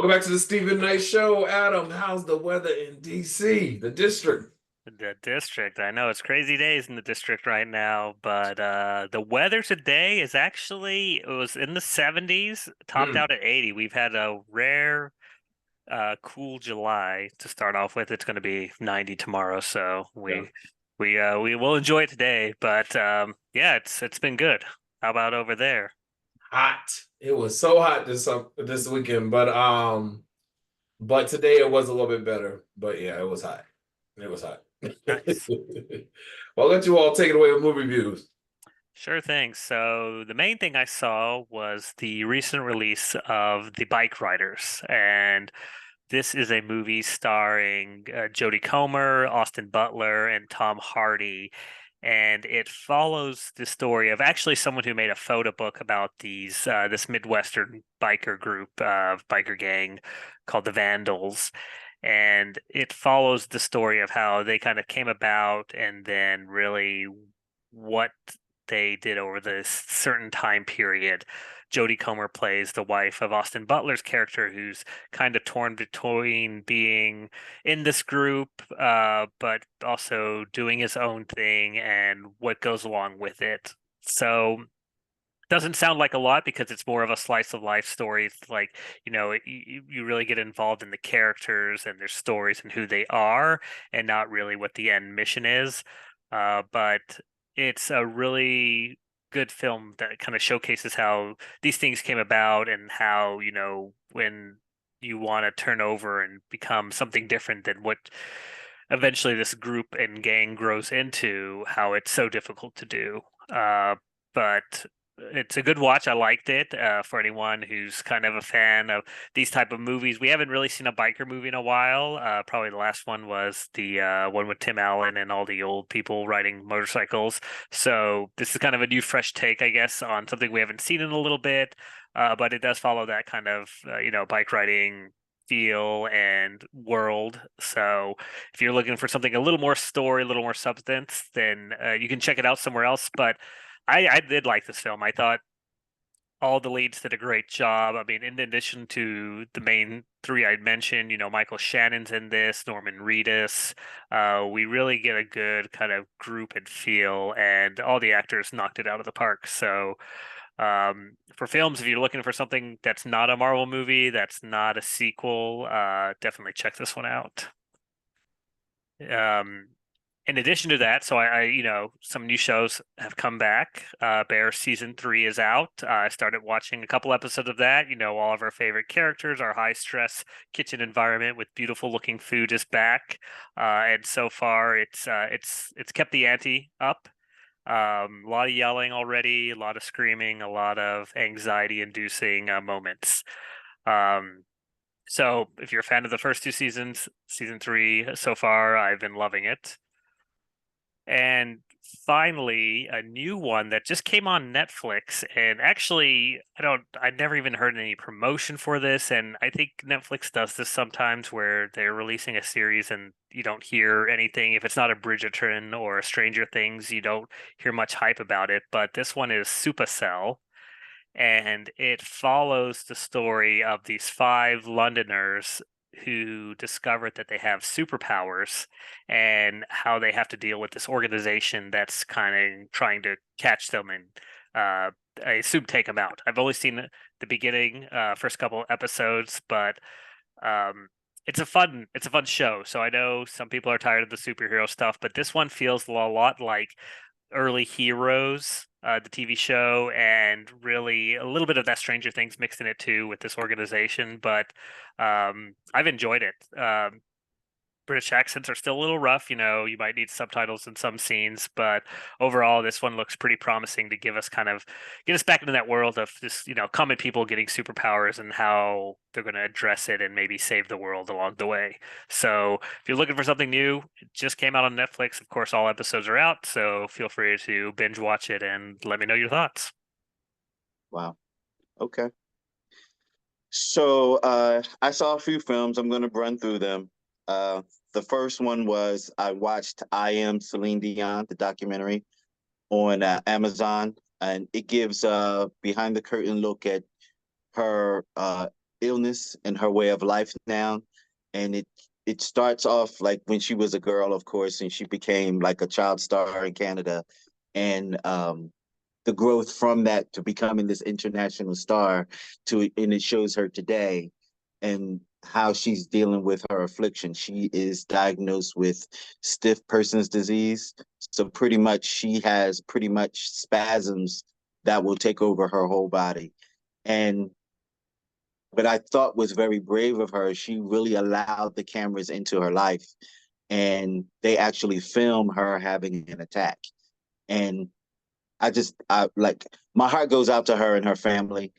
Welcome back to the Stephen Knight Show. Adam, how's the weather in DC, the district? The district. I know it's crazy days in the district right now, but the weather today is actually it was in the 70s, topped Mm, out at 80. We've had a rare cool July to start off with. It's going to be 90 tomorrow, so yeah, we will enjoy it today, but yeah, it's been good. How about over there? hot. It was so hot this weekend, but today it was a little bit better. But yeah, it was hot. It was hot. Nice. Well, I'll let you all take it away with movie reviews. Sure thing. So the main thing I saw was the recent release of The Bike Riders, and this is a movie starring Jodie Comer, Austin Butler, and Tom Hardy. And it follows the story of actually someone who made a photo book about this Midwestern biker group, biker gang called the Vandals. And it follows the story of how they kind of came about and then really what they did over this certain time period. Jodie Comer plays the wife of Austin Butler's character, who's kind of torn between being in this group, but also doing his own thing and what goes along with it. So doesn't sound like a lot because it's more of a slice of life story. It's like, you really get involved in the characters and their stories and who they are, and not really what the end mission is. But it's a really good film that kind of showcases how these things came about and how, when you want to turn over and become something different than what eventually this group and gang grows into, how it's so difficult to do. But it's a good watch. I liked it. For anyone who's kind of a fan of these type of movies. We haven't really seen a biker movie in a while. Probably the last one was the one with Tim Allen and all the old people riding motorcycles. So this is kind of a new, fresh take, I guess, on something we haven't seen in a little bit. But it does follow that kind of bike riding feel and world. So if you're looking for something a little more story, a little more substance, then you can check it out somewhere else. But I did like this film. I thought all the leads did a great job. I mean, in addition to the main three I mentioned, Michael Shannon's in this, Norman Reedus. We really get a good kind of group and feel, and all the actors knocked it out of the park. So, for films, if you're looking for something that's not a Marvel movie, that's not a sequel, definitely check this one out. Um, in addition to that, so some new shows have come back. Bear season 3 is out. I started watching a couple episodes of that. All of our favorite characters, our high stress kitchen environment with beautiful looking food is back. And so far it's kept the ante up. A lot of yelling already, a lot of screaming, a lot of anxiety inducing moments. Um, so if you're a fan of the first two seasons, season 3 so far, I've been loving it. And finally, a new one that just came on Netflix. And actually, I never even heard any promotion for this. And I think Netflix does this sometimes where they're releasing a series and you don't hear anything. If it's not a Bridgerton or a Stranger Things, you don't hear much hype about it. But this one is Supercell, and it follows the story of these five Londoners who discovered that they have superpowers and how they have to deal with this organization that's kind of trying to catch them and I assume take them out. I've only seen the beginning, first couple episodes, but um, it's a fun show. So I know some people are tired of the superhero stuff, but this one feels a lot like early Heroes, the TV show, and really a little bit of that Stranger Things mixed in it too with this organization. But I've enjoyed it. British accents are still a little rough. You might need subtitles in some scenes, but overall, this one looks pretty promising to get us back into that world of this, common people getting superpowers and how they're going to address it and maybe save the world along the way. So, if you're looking for something new, it just came out on Netflix. Of course, all episodes are out, so feel free to binge watch it and let me know your thoughts. Wow. Okay. So I saw a few films. I'm going to run through them. The first one was I watched I Am Celine Dion, the documentary on Amazon, and it gives a behind the curtain look at her illness in her way of life now, and it starts off like when she was a girl, of course, and she became like a child star in Canada, and the growth from that to becoming this international star and it shows her today and how she's dealing with her affliction. She is diagnosed with stiff person's disease. So pretty much she has pretty much spasms that will take over her whole body. And what I thought was very brave of her, she really allowed the cameras into her life and they actually film her having an attack. And I like my heart goes out to her and her family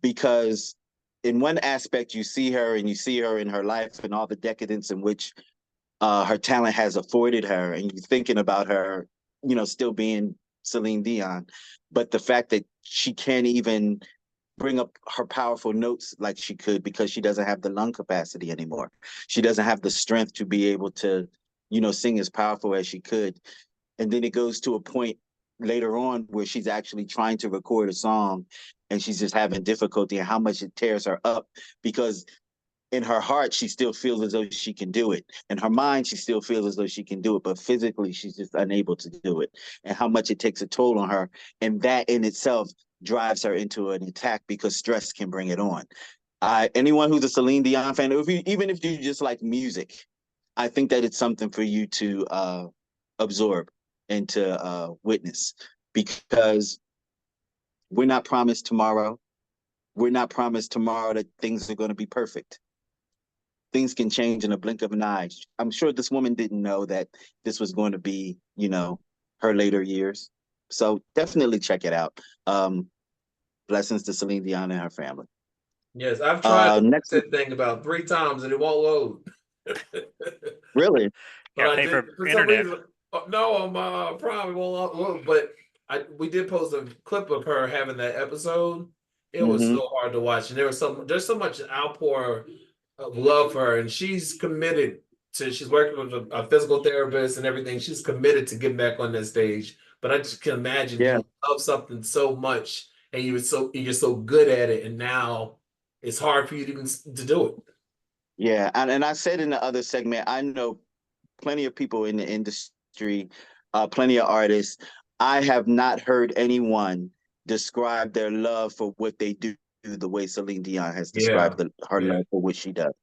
because in one aspect you see her and you see her in her life and all the decadence in which her talent has afforded her, and you're thinking about her, still being Celine Dion, but the fact that she can't even bring up her powerful notes like she could because she doesn't have the lung capacity anymore. She doesn't have the strength to be able to, sing as powerful as she could. And then it goes to a point later on where she's actually trying to record a song and she's just having difficulty and how much it tears her up because in her heart she still feels as though she can do it. In her mind she still feels as though she can do it, but physically she's just unable to do it, and how much it takes a toll on her. And that in itself drives her into an attack because stress can bring it on. Anyone who's a Celine Dion fan, even if you just like music, I think that it's something for you to absorb and to witness, because we're not promised tomorrow. We're not promised tomorrow that things are going to be perfect. Things can change in a blink of an eye. I'm sure this woman didn't know that this was going to be, her later years. So definitely check it out. Blessings to Celine Dion and her family. Yes, I've tried Next, that thing about 3 times and it won't load. really? But Yeah, I pay did for for some internet. reason. No, on my Prime it won't load. But we did post a clip of her having that episode. It was Mm-hmm. so hard to watch, and there's so much outpour of love for her, and she's committed to. She's working with a physical therapist and everything. She's committed to getting back on that stage. But I just can imagine Yeah, you love something so much, and you're so good at it, and now it's hard for you to even to do it. yeah. And I said in the other segment, I know plenty of people in the industry, plenty of artists. I have not heard anyone describe their love for what they do the way Celine Dion has Yeah, described her yeah. love for what she does.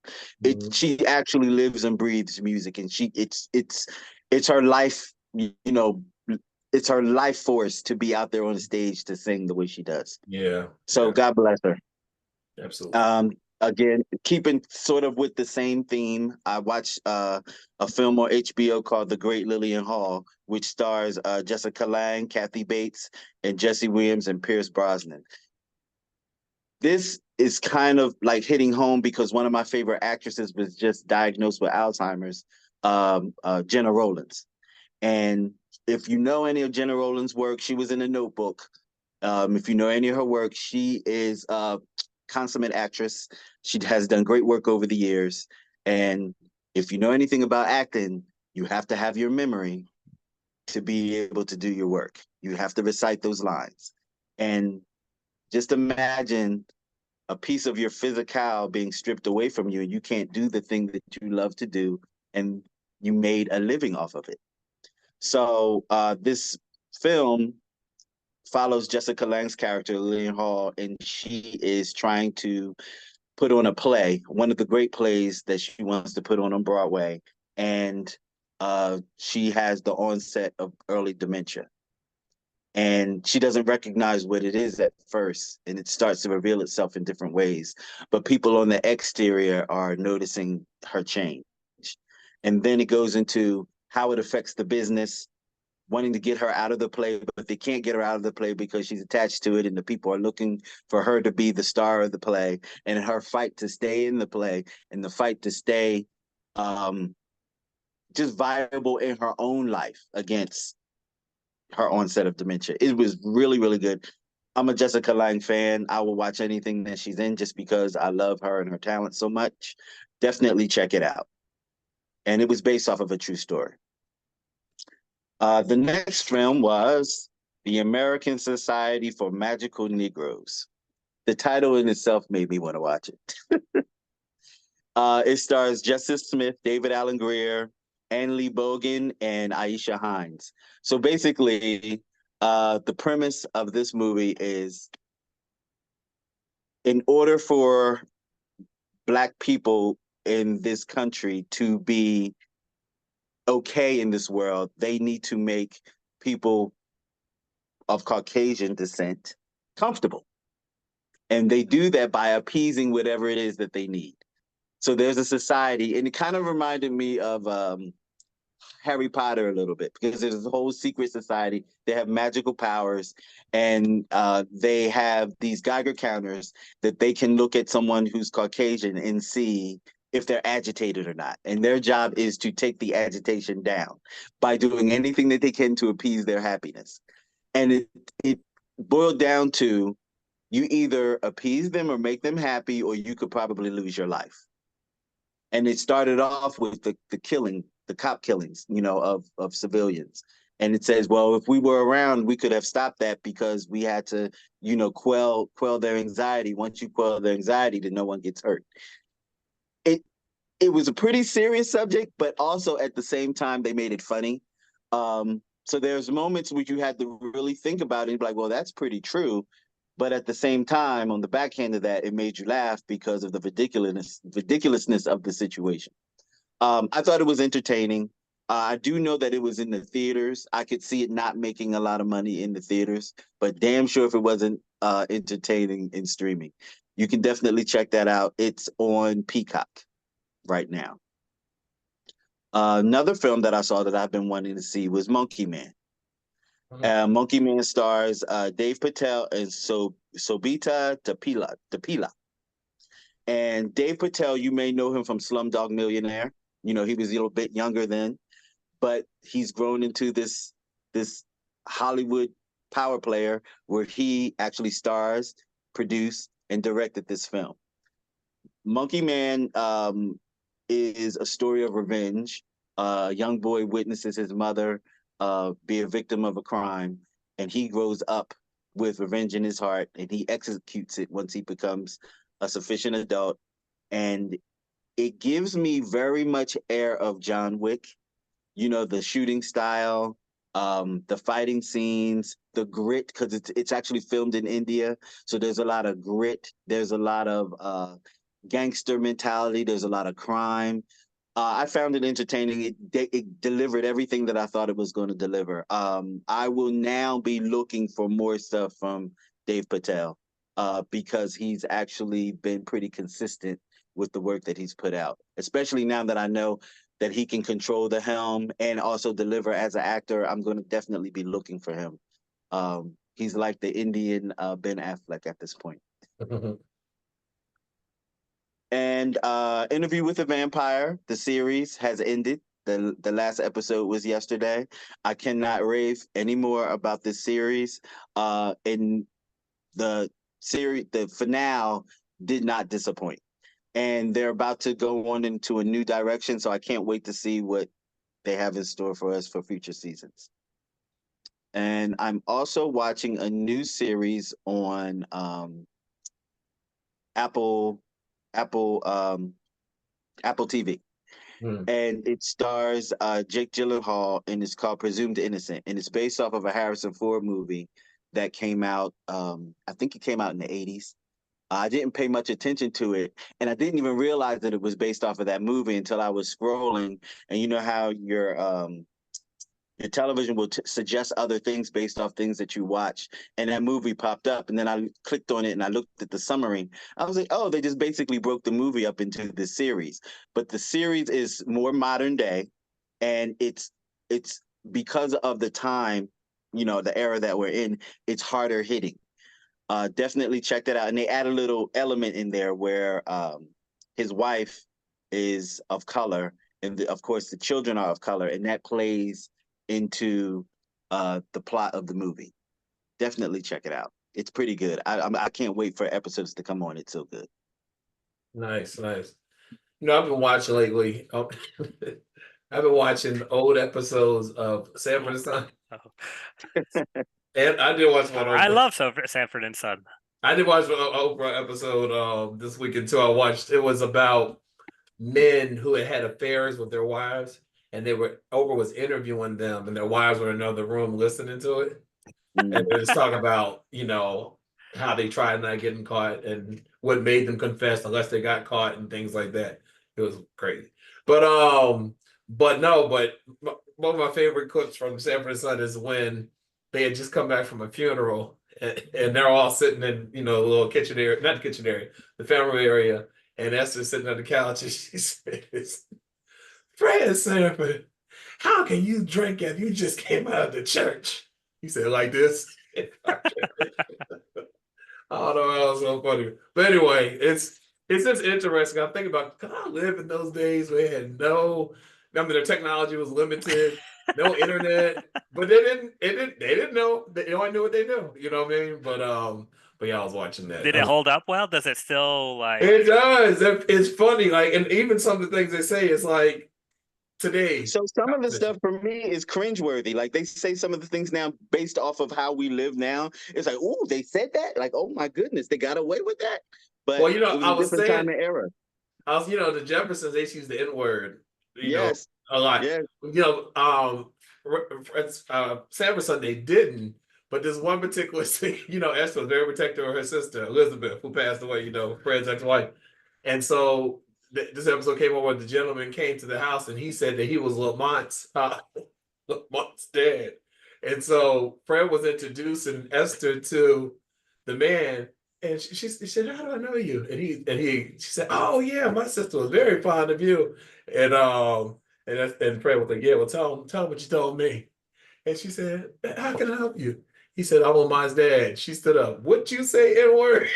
Mhm. She actually lives and breathes music, and it's her life. It's her life force to be out there on the stage to sing the way she does. Yeah, So yeah, God bless her. absolutely. Again, keeping sort of with the same theme, I watched a film on HBO called The Great Lillian Hall, which stars Jessica Lange, Kathy Bates, and Jesse Williams and Pierce Brosnan. This is kind of like hitting home because one of my favorite actresses was just diagnosed with Alzheimer's, Jenna Rollins. And if you know any of Jenna Rollins' work, she was in The Notebook. If you know any of her work, she is a consummate actress. She has done great work over the years. And if you know anything about acting, you have to have your memory to be able to do your work. You have to recite those lines. And just imagine a piece of your physical being stripped away from you, and you can't do the thing that you love to do, and you made a living off of it. So this film follows Jessica Lange's character, Lillian Hall, and she is trying to put on a play, one of the great plays that she wants to put on Broadway. And she has the onset of early dementia. And she doesn't recognize what it is at first, and it starts to reveal itself in different ways. But people on the exterior are noticing her change. And then it goes into how it affects the business, wanting to get her out of the play, but they can't get her out of the play because she's attached to it, and the people are looking for her to be the star of the play. And her fight to stay in the play, and the fight to stay just viable in her own life against her onset of dementia. It was really, really good. I'm a Jessica Lange fan. I will watch anything that she's in just because I love her and her talent so much. Definitely check it out. And it was based off of a true story. The next film was The American Society for Magical Negroes. The title in itself made me want to watch it. It stars Justice Smith, David Allen Greer, Anne Lee Bogan, and Aisha Hines. So basically, the premise of this movie is, in order for Black people in this country to be okay in this world, they need to make people of Caucasian descent comfortable. And they do that by appeasing whatever it is that they need. So there's a society, and it kind of reminded me of Harry Potter a little bit, because there's a whole secret society. They have magical powers, and they have these Geiger counters that they can look at someone who's Caucasian and see if they're agitated or not. And their job is to take the agitation down by doing anything that they can to appease their happiness. And it boiled down to, you either appease them or make them happy, or you could probably lose your life. And it started off with the cop killings, of civilians. And it says, well, if we were around, we could have stopped that, because we had to, quell their anxiety. Once you quell their anxiety, then no one gets hurt. It was a pretty serious subject, but also at the same time, they made it funny. So there's moments where you had to really think about it and be like, well, that's pretty true. But at the same time, on the back end of that, it made you laugh because of the ridiculousness of the situation. I thought it was entertaining. I do know that it was in the theaters. I could see it not making a lot of money in the theaters, but damn sure if it wasn't entertaining in streaming. You can definitely check that out. It's on Peacock right now. Another film that I saw that I've been wanting to see was Monkey Man. Monkey Man stars Dave Patel and Sobita Tapila. And Dave Patel, you may know him from Slumdog Millionaire. He was a little bit younger then, but he's grown into this Hollywood power player where he actually stars, produced, and directed this film. Monkey Man is a story of revenge. A young boy witnesses his mother be a victim of a crime, and he grows up with revenge in his heart, and he executes it once he becomes a sufficient adult. And it gives me very much air of John Wick, the shooting style, the fighting scenes, the grit, because it's actually filmed in India. So there's a lot of grit. There's a lot of gangster mentality. There's a lot of crime. I found it entertaining. It delivered everything that I thought it was going to deliver. I will now be looking for more stuff from Dave Patel because he's actually been pretty consistent with the work that he's put out, especially now that I know that he can control the helm and also deliver as an actor. I'm going to definitely be looking for him. He's like the Indian Ben Affleck at this point. And Interview with a Vampire, the series has ended. The last episode was yesterday. I cannot rave anymore about this series. And the finale did not disappoint. And they're about to go on into a new direction, so I can't wait to see what they have in store for us for future seasons. And I'm also watching a new series on Apple TV. And it stars Jake Gyllenhaal, and it's called Presumed Innocent, and it's based off of a Harrison Ford movie that came out. I think it came out in the 80s. I didn't pay much attention to it, and I didn't even realize that it was based off of that movie until I was scrolling. And you know how your television will suggest other things based off things that you watch, and that movie popped up, and then I clicked on it and I looked at the summary. I was like, oh, they just basically broke the movie up into this series. But the series is more modern day, and it's because of the time, the era that we're in, it's harder hitting. Definitely check that out. And they add a little element in there where his wife is of color, and of course the children are of color, and that plays into the plot of the movie. Definitely check it out. It's pretty good. I can't wait for episodes to come on. It's so good. Nice. I've been watching lately. I've been watching old episodes of Sanford and Son. And I did watch one. I love Sanford and Son. I did watch an Oprah episode this weekend too. I watched. It was about men who had had affairs with their wives, and Oprah was interviewing them, and their wives were in another room listening to it. And they just talk about, how they tried not getting caught and what made them confess unless they got caught and things like that. It was crazy. But one of my favorite clips from Sanford and Son is when they had just come back from a funeral and they're all sitting in, the little kitchen area, not the kitchen area, the family area, and Esther's sitting on the couch and she says, Fred Sanford, how can you drink if you just came out of the church? He said like this. I don't know, that was so funny. But anyway, it's just interesting. I'm thinking about, could I live in those days where their technology was limited, no internet, but they didn't know. They only knew what they knew. You know what I mean? But yeah, I was watching that. Did it hold up well? Does it still like? It does. It's funny. Like, and even some of the things they say is like today. So some of the stuff for me is cringeworthy. Like they say some of the things now based off of how we live now. It's like, oh, they said that? Like, oh my goodness, they got away with that. But Well, it was I a was different saying, time and era. the Jeffersons, they used the N-word, Yes. a lot. Yes. Sanford they didn't, but this one particular scene, Esther was very protective of her sister, Elizabeth, who passed away, Fred's ex-wife. And so this episode came over, the gentleman came to the house and he said that he was Lamont's dad. And so Fred was introducing Esther to the man. And she said, "How do I know you?" She said, "Oh yeah, my sister was very fond of you." And Fred was like, "Yeah, well tell him what you told me." And she said, "How can I help you?" He said, "I'm Lamont's dad." She stood up. What you say, N-word?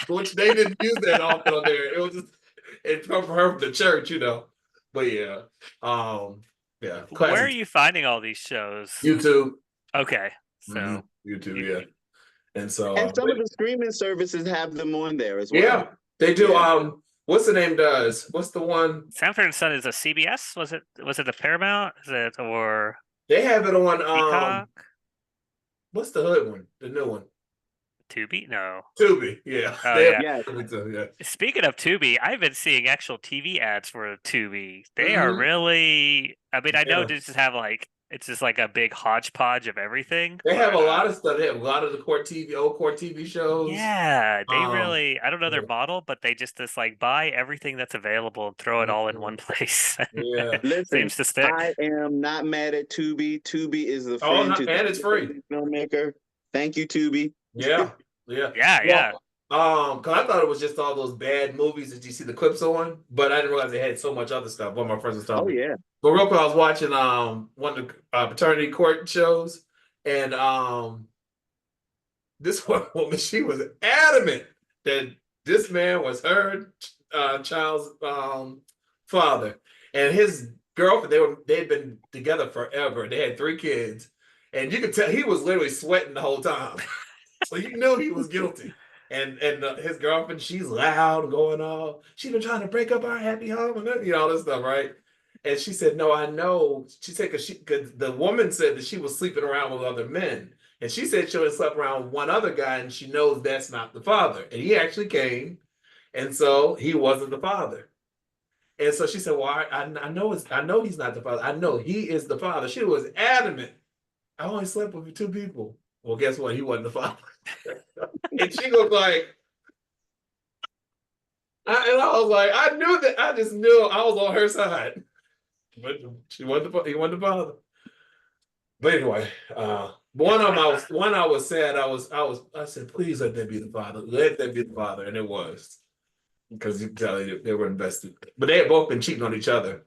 Which they didn't use that often on there. It was just it come from her from the church, But yeah, yeah. Where are Classic you finding all these shows? YouTube. Okay, so YouTube, yeah. And so, And some of the streaming services have them on there as well. yeah, they do. Yeah. What's the name? What's the one? Sanford and Son is a CBS. Was it the Paramount? Is it or They have it on. Peacock? What's the hood one? The new one. Tubi? No. Tubi. Yeah. Oh, They yeah. have Tubi too, yeah. Speaking of Tubi, I've been seeing actual TV ads for Tubi. They are really. I mean, I know Yeah. they just have it's just like a big hodgepodge of everything. They have a but, lot of stuff. They have a lot of the old court TV shows. Yeah, they really. I don't know yeah. their model, but they just buy everything that's available and throw it all in one place. Yeah. Listen, Seems to stick. I am not mad at Tubi. Tubi is the and friend it's free. filmmaker. Thank you, Tubi. Yeah. Yeah. Yeah. Because I thought it was just all those bad movies that you see the clips on, but I didn't realize they had so much other stuff. One of my friends was telling me. Oh yeah. But real quick, I was watching one of the paternity court shows, and this one woman, she was adamant that this man was her child's father, and his girlfriend. They'd been together forever. They had 3 kids, and you could tell he was literally sweating the whole time. So you knew he was guilty. And his girlfriend, she's loud, going on. She's been trying to break up our happy home and all this stuff, right? And she said, "No, I know." She said, because the woman said that she was sleeping around with other men, and she said she only slept around with one other guy, and she knows that's not the father. And he actually came, and so he wasn't the father. And so she said, "Well, I know he's not the father. I know he is the father." She was adamant. "I only slept with 2 people." Well, guess what? He wasn't the father. And she was like, I was like, I knew that. I just knew I was on her side. But he wasn't the father. But anyway, one I was sad. I said, please let that be the father. Let that be the father. And it was. Because you can tell they were invested. But they had both been cheating on each other.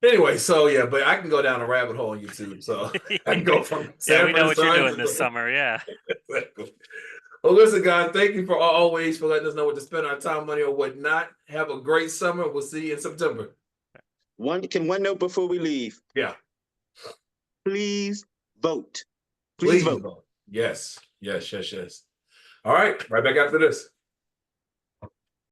Anyway, so yeah, but I can go down a rabbit hole on YouTube. So I can go from yeah, we know what you're doing this summer. Yeah. Exactly. Well, listen, guys, thank you for always for letting us know what to spend our time, money, or whatnot. Have a great summer. We'll see you in September. One note before we leave. Yeah. Please vote. Please vote. Yes. All right. Right back after this.